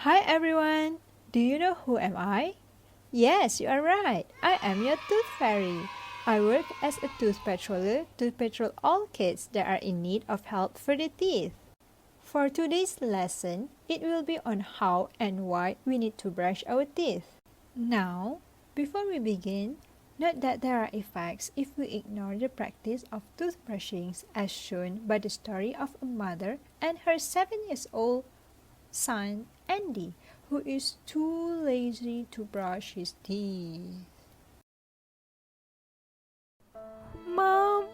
Hi everyone! Do you know who am I? Yes, you are right. I am your tooth fairy. I work as a tooth patroller to patrol all kids that are in need of help for their teeth. For today's lesson, it will be on how and why we need to brush our teeth. Now, before we begin, note that there are effects if we ignore the practice of toothbrushing as shown by the story of a mother and her 7-year-old son Andy, who is too lazy to brush his teeth. Mom,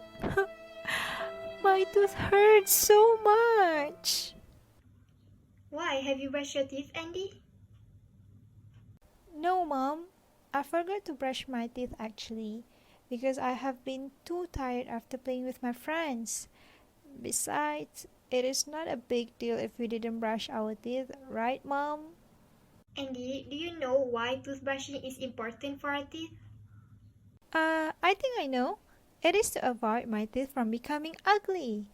my tooth hurts so much. Why? Have you brushed your teeth, Andy? No, Mom. I forgot to brush my teeth actually, because I have been too tired after playing with my friends. Besides, it is not a big deal if we didn't brush our teeth, right, Mom? Andy, do you know why toothbrushing is important for our teeth? I think I know. It is to avoid my teeth from becoming ugly.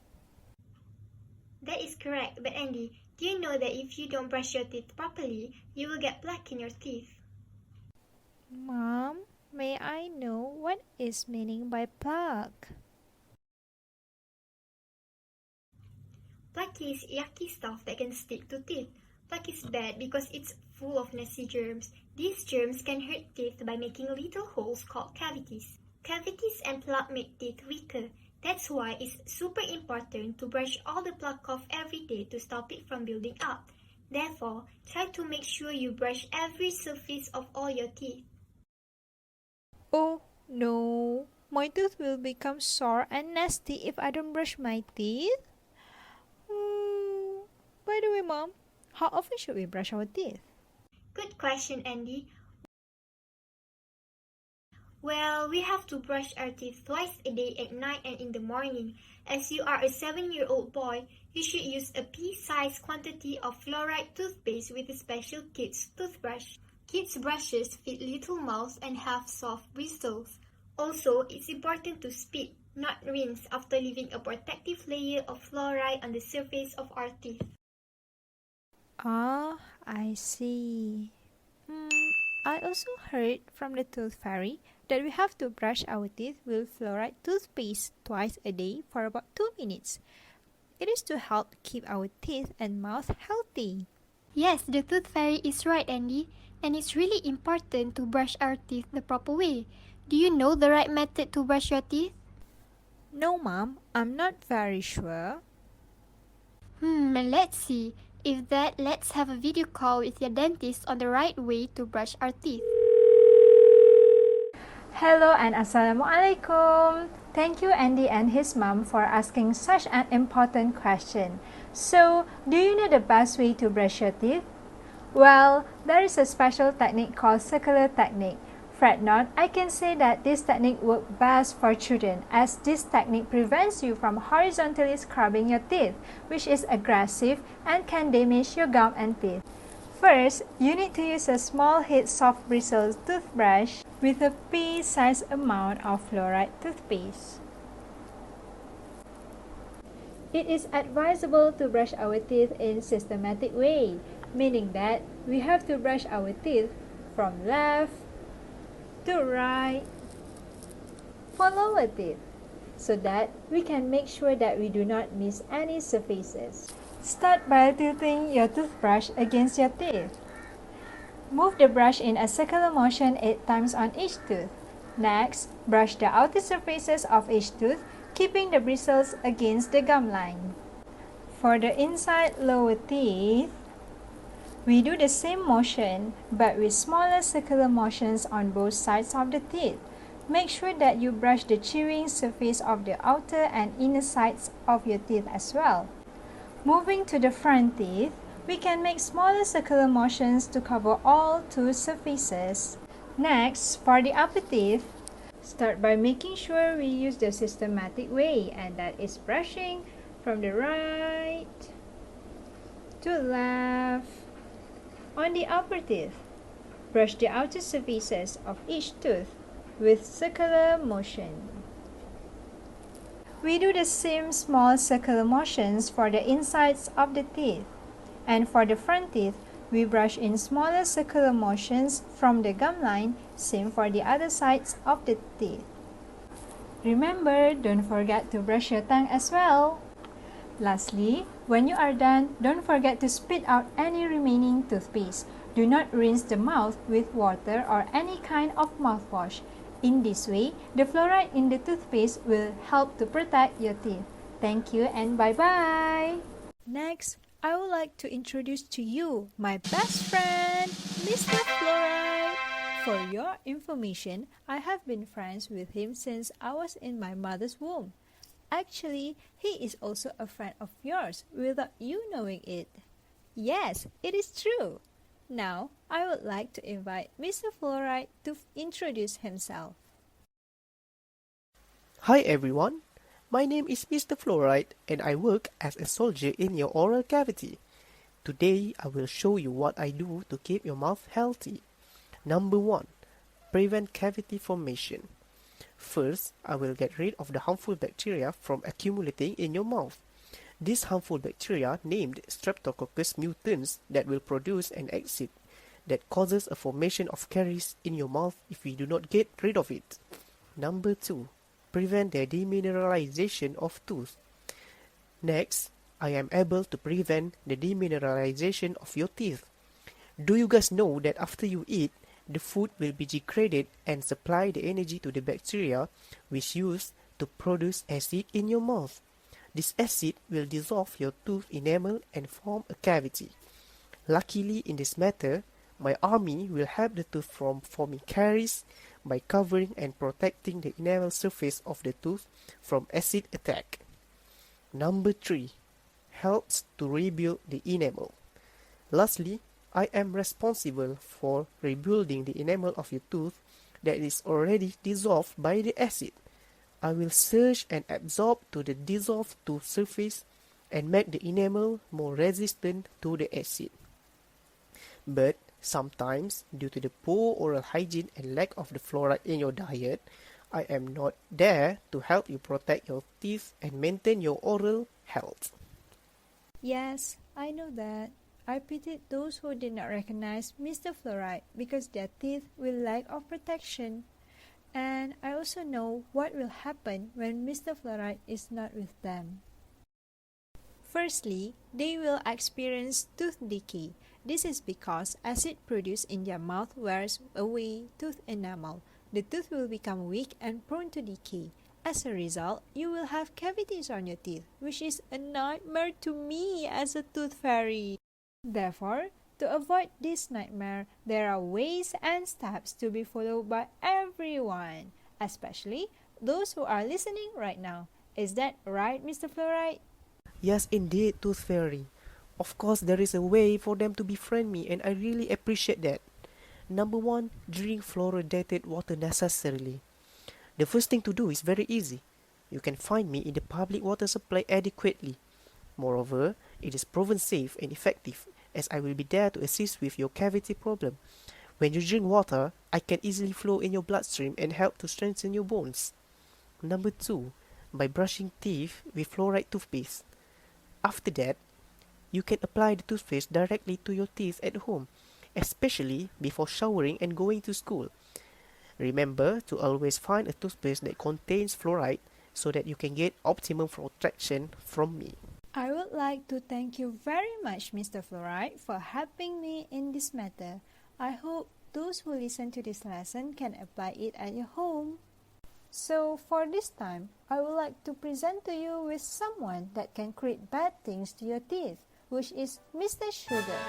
That is correct, but Andy, do you know that if you don't brush your teeth properly, you will get plaque in your teeth? Mom, may I know what is meaning by plaque? Plaque is yucky stuff that can stick to teeth. Plaque is bad because it's full of nasty germs. These germs can hurt teeth by making little holes called cavities. Cavities and plaque make teeth weaker. That's why it's super important to brush all the plaque off every day to stop it from building up. Therefore, try to make sure you brush every surface of all your teeth. Oh no, my tooth will become sore and nasty if I don't brush my teeth. By the way, Mom, how often should we brush our teeth? Good question, Andy. Well, we have to brush our teeth twice a day at night and in the morning. As you are a 7-year-old boy, you should use a pea-sized quantity of fluoride toothpaste with a special kid's toothbrush. Kids' brushes fit little mouths and have soft bristles. Also, it's important to spit, not rinse, after leaving a protective layer of fluoride on the surface of our teeth. Ah, I see. I also heard from the tooth fairy that we have to brush our teeth with fluoride toothpaste twice a day for about 2 minutes. It is to help keep our teeth and mouth healthy. Yes, the tooth fairy is right, Andy. And it's really important to brush our teeth the proper way. Do you know the right method to brush your teeth? No, Mom, I'm not very sure. Let's see. If that, let's have a video call with your dentist on the right way to brush our teeth. Hello and Assalamualaikum. Thank you, Andy and his mom, for asking such an important question. So, do you know the best way to brush your teeth? Well, there is a special technique called circular technique. Fret not, I can say that this technique works best for children, as this technique prevents you from horizontally scrubbing your teeth, which is aggressive and can damage your gum and teeth. First, you need to use a small head soft bristle toothbrush with a pea-sized amount of fluoride toothpaste. It is advisable to brush our teeth in a systematic way, meaning that we have to brush our teeth from left to right for lower teeth, so that we can make sure that we do not miss any surfaces. Start by tilting your toothbrush against your teeth. Move the brush in a circular motion 8 times on each tooth. Next, brush the outer surfaces of each tooth, keeping the bristles against the gum line. For the inside lower teeth, we do the same motion, but with smaller circular motions on both sides of the teeth. Make sure that you brush the chewing surface of the outer and inner sides of your teeth as well. Moving to the front teeth, we can make smaller circular motions to cover all two surfaces. Next, for the upper teeth, start by making sure we use the systematic way, and that is brushing from the right to left. On the upper teeth, brush the outer surfaces of each tooth with circular motion. We do the same small circular motions for the insides of the teeth. And for the front teeth, We brush in smaller circular motions from the gum line, same for the other sides of the teeth. Remember, don't forget to brush your tongue as well. Lastly, when you are done, don't forget to spit out any remaining toothpaste. Do not rinse the mouth with water or any kind of mouthwash. In this way, the fluoride in the toothpaste will help to protect your teeth. Thank you and bye-bye! Next, I would like to introduce to you my best friend, Mr. Fluoride. For your information, I have been friends with him since I was in my mother's womb. Actually, he is also a friend of yours without you knowing it. Yes, it is true. Now, I would like to invite Mr. Fluoride to introduce himself. Hi everyone, my name is Mr. Fluoride and I work as a soldier in your oral cavity. Today, I will show you what I do to keep your mouth healthy. Number 1. Prevent cavity formation. First, I will get rid of the harmful bacteria from accumulating in your mouth. These harmful bacteria named Streptococcus mutans that will produce an acid that causes a formation of caries in your mouth if we do not get rid of it. Number 2. Prevent the demineralization of tooth. Next, I am able to prevent the demineralization of your teeth. Do you guys know that after you eat, the food will be degraded and supply the energy to the bacteria which use to produce acid in your mouth. This acid will dissolve your tooth enamel and form a cavity. Luckily, in this matter, my army will help the tooth from forming caries by covering and protecting the enamel surface of the tooth from acid attack. Number 3. Helps to rebuild the enamel. Lastly, I am responsible for rebuilding the enamel of your tooth that is already dissolved by the acid. I will search and absorb to the dissolved tooth surface and make the enamel more resistant to the acid. But sometimes, due to the poor oral hygiene and lack of the fluoride in your diet, I am not there to help you protect your teeth and maintain your oral health. Yes, I know that. I pitied those who did not recognize Mr. Fluoride because their teeth will lack of protection. And I also know what will happen when Mr. Fluoride is not with them. Firstly, they will experience tooth decay. This is because acid produced in their mouth wears away tooth enamel. The tooth will become weak and prone to decay. As a result, you will have cavities on your teeth, which is a nightmare to me as a tooth fairy. Therefore, to avoid this nightmare, there are ways and steps to be followed by everyone, especially those who are listening right now. Is that right, Mr. Fluoride? Yes, indeed, Tooth Fairy. Of course, there is a way for them to befriend me and I really appreciate that. Number 1, drink fluoridated water necessarily. The first thing to do is very easy. You can find me in the public water supply adequately. Moreover, it is proven safe and effective as I will be there to assist with your cavity problem. When you drink water, I can easily flow in your bloodstream and help to strengthen your bones. Number 2, by brushing teeth with fluoride toothpaste. After that, you can apply the toothpaste directly to your teeth at home, especially before showering and going to school. Remember to always find a toothpaste that contains fluoride so that you can get optimum protection from me. I would like to thank you very much, Mr. Fluoride, for helping me in this matter. I hope those who listen to this lesson can apply it at your home. So for this time, I would like to present to you with someone that can create bad things to your teeth, which is Mr. Sugar.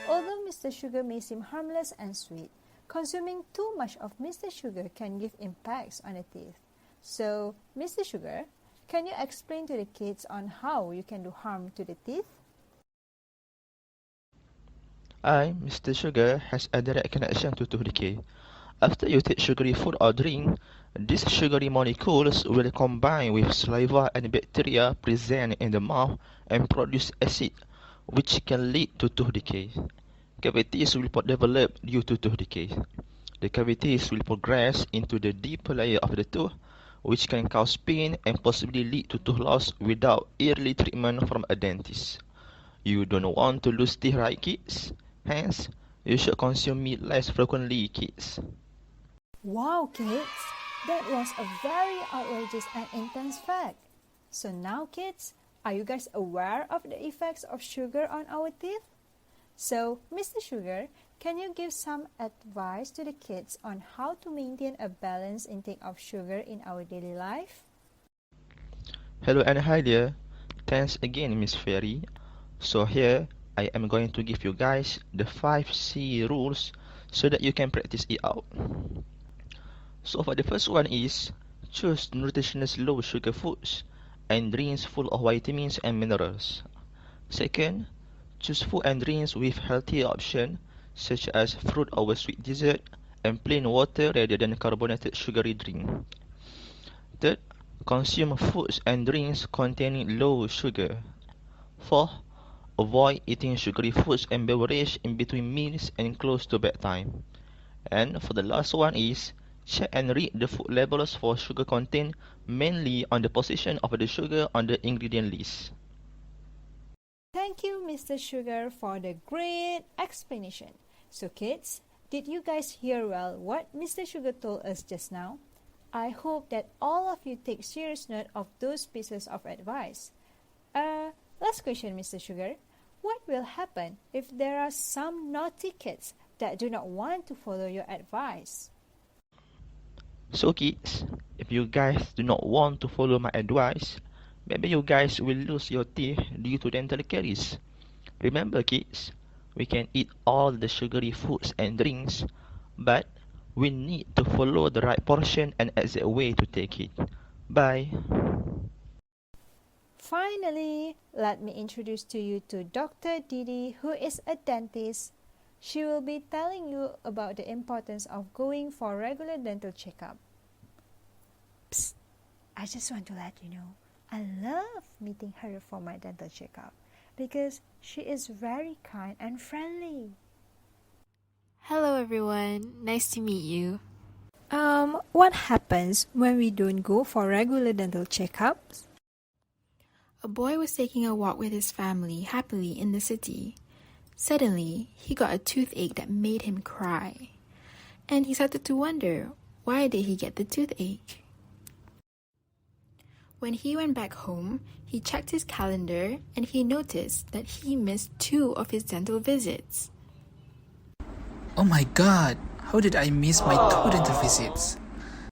Although Mr. Sugar may seem harmless and sweet, consuming too much of Mr. Sugar can give impacts on the teeth. So, Mr. Sugar, can you explain to the kids on how you can do harm to the teeth? Mr. Sugar, has a direct connection to tooth decay. After you take sugary food or drink, these sugary molecules will combine with saliva and bacteria present in the mouth and produce acid, which can lead to tooth decay. Cavities will develop due to tooth decay. The cavities will progress into the deeper layer of the tooth, which can cause pain and possibly lead to tooth loss without early treatment from a dentist. You don't want to lose teeth, right, kids? Hence, you should consume meat less frequently, kids. Wow, kids! That was a very outrageous and intense fact. So now, kids, are you guys aware of the effects of sugar on our teeth? So, Mr. Sugar, can you give some advice to the kids on how to maintain a balanced intake of sugar in our daily life? Hello and hi there. Thanks again, Miss Fairy. So here, I am going to give you guys the 5C rules so that you can practice it out. So for the first one is, choose nutritionist low sugar foods and drinks full of vitamins and minerals. Second, choose food and drinks with healthier options such as fruit over sweet dessert and plain water rather than carbonated sugary drink. Third, consume foods and drinks containing low sugar. Fourth, avoid eating sugary foods and beverages in between meals and close to bedtime. And for the last one is, check and read the food labels for sugar content, mainly on the position of the sugar on the ingredient list. Thank you, Mr. Sugar, for the great explanation. So, kids, did you guys hear well what Mr. Sugar told us just now? I hope that all of you take serious note of those pieces of advice. Last question, Mr. Sugar. What will happen if there are some naughty kids that do not want to follow your advice? So kids, if you guys do not want to follow my advice, maybe you guys will lose your teeth due to dental caries. Remember kids, we can eat all the sugary foods and drinks, but we need to follow the right portion and exact way to take it. Bye. Finally, let me introduce to you to Dr. Didi, who is a dentist. She will be telling you about the importance of going for regular dental checkup. Psst, I just want to let you know, I love meeting her for my dental checkup because she is very kind and friendly. Hello everyone, nice to meet you. What happens when we don't go for regular dental checkups? A boy was taking a walk with his family happily in the city. Suddenly, he got a toothache that made him cry. And he started to wonder, why did he get the toothache? When he went back home, he checked his calendar and he noticed that he missed 2 of his dental visits. Oh my god, how did I miss my 2 dental visits?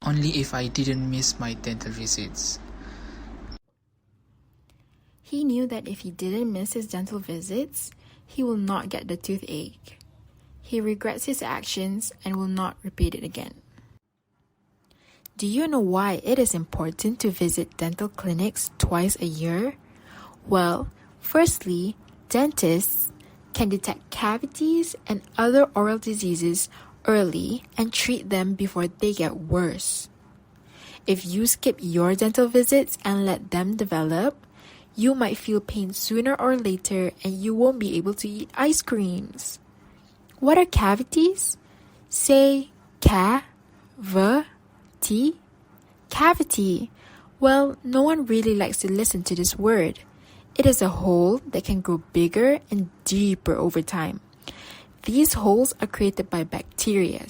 Only if I didn't miss my dental visits. He knew that if he didn't miss his dental visits, he will not get the toothache. He regrets his actions and will not repeat it again. Do you know why it is important to visit dental clinics twice a year? Well, firstly, dentists can detect cavities and other oral diseases early and treat them before they get worse. If you skip your dental visits and let them develop, you might feel pain sooner or later and you won't be able to eat ice creams. What are cavities? Say ca-v-t. Cavity. Well, no one really likes to listen to this word. It is a hole that can grow bigger and deeper over time. These holes are created by bacteria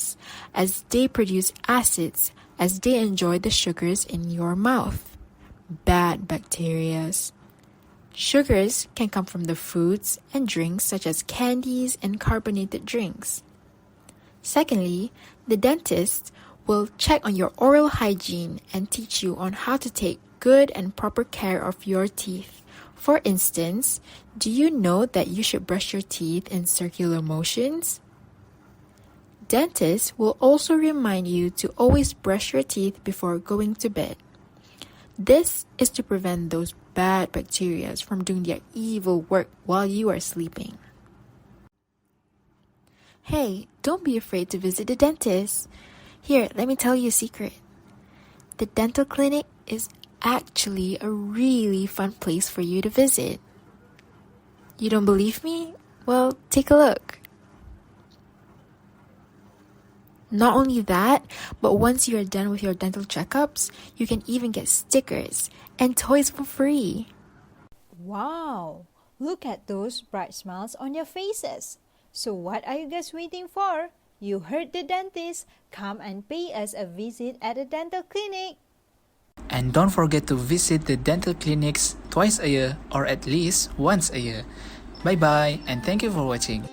as they produce acids as they enjoy the sugars in your mouth. Bad bacteria. Sugars can come from the foods and drinks such as candies and carbonated drinks. Secondly, the dentist will check on your oral hygiene and teach you on how to take good and proper care of your teeth. For instance, do you know that you should brush your teeth in circular motions? Dentists will also remind you to always brush your teeth before going to bed. This is to prevent those bad bacteria from doing their evil work while you are sleeping. Hey, don't be afraid to visit the dentist. Here, let me tell you a secret. The dental clinic is actually a really fun place for you to visit. You don't believe me? Well, take a look. Not only that, but once you are done with your dental checkups, you can even get stickers and toys for free. Wow! Look at those bright smiles on your faces. So what are you guys waiting for? You heard the dentist. Come and pay us a visit at the dental clinic. And don't forget to visit the dental clinics twice a year or at least once a year. Bye bye and thank you for watching.